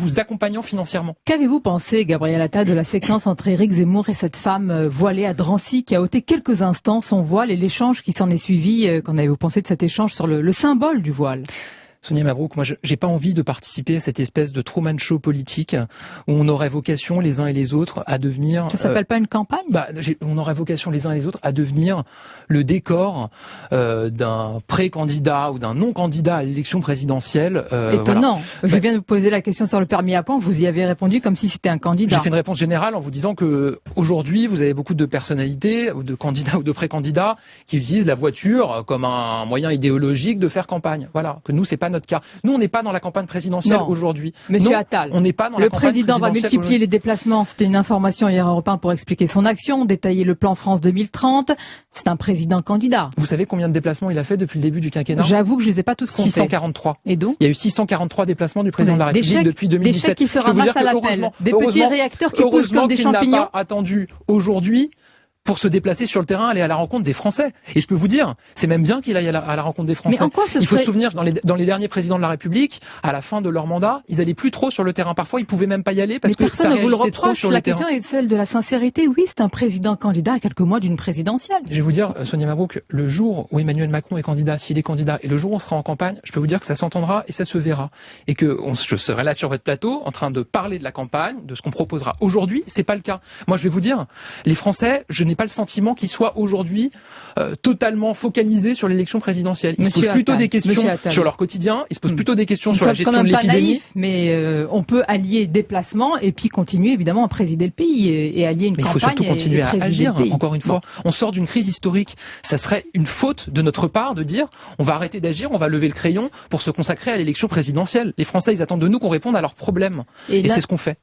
vous accompagnant financièrement. Qu'avez-vous pensé, Gabriel Attal, de la séquence entre Éric Zemmour et cette femme voilée à Drancy qui a ôté quelques instants son voile et l'échange qui s'en est suivi? Qu'en avez-vous pensé de cet échange sur le symbole du voile? Sonia Mabrouk, moi j'ai pas envie de participer à cette espèce de Truman Show politique où on aurait vocation les uns et les autres à devenir... Ça s'appelle pas une campagne? On aurait vocation les uns et les autres à devenir le décor d'un pré-candidat ou d'un non-candidat à l'élection présidentielle. Étonnant. Voilà. Je viens de vous poser la question sur le permis à points, vous y avez répondu comme si c'était un candidat. J'ai fait une réponse générale en vous disant que aujourd'hui vous avez beaucoup de personnalités, ou de candidats ou de pré-candidats qui utilisent la voiture comme un moyen idéologique de faire campagne. Voilà, que nous c'est pas notre cas. Nous, on n'est pas dans la campagne présidentielle aujourd'hui. Monsieur Attal, on n'est pas dans la campagne présidentielle. Le président va multiplier les déplacements. C'était une information hier Europe 1 pour expliquer son action, détailler le plan France 2030. C'est un président candidat. Vous savez combien de déplacements il a fait depuis le début du quinquennat? J'avoue que je les ai pas tous comptés. 643. Et donc? Il y a eu 643 déplacements du président de la République depuis 2017. Des chèques qui se ramassent à l'appel. Des petits réacteurs qui poussent comme des champignons. N'a pas attendu aujourd'hui pour se déplacer sur le terrain, aller à la rencontre des Français. Et je peux vous dire, c'est même bien qu'il aille à la rencontre des Français. Mais en quoi Il faut se souvenir, dans les derniers présidents de la République, à la fin de leur mandat, ils allaient plus trop sur le terrain. Parfois, ils pouvaient même pas y aller parce que ça réagissait trop sur le terrain. La question est celle de la sincérité. Oui, c'est un président candidat à quelques mois d'une présidentielle. Je vais vous dire, Sonia Mabrouk, le jour où Emmanuel Macron est candidat, s'il est candidat, et le jour où on sera en campagne, je peux vous dire que ça s'entendra et ça se verra. Et que je serai là sur votre plateau, en train de parler de la campagne, de ce qu'on proposera. Aujourd'hui, c'est pas le cas. Moi, je vais vous dire, les Français, je n'ai pas le sentiment qu'ils soient aujourd'hui totalement focalisés sur l'élection présidentielle. Ils se posent plutôt des questions sur leur quotidien, ils se posent plutôt des questions sur la gestion de l'épidémie. Mais on peut allier déplacement et puis continuer évidemment à présider le pays et allier une campagne. Mais il faut surtout continuer à agir, encore une fois. Bon. On sort d'une crise historique. Ça serait une faute de notre part de dire on va arrêter d'agir, on va lever le crayon pour se consacrer à l'élection présidentielle. Les Français, ils attendent de nous qu'on réponde à leurs problèmes. Et c'est ce qu'on fait.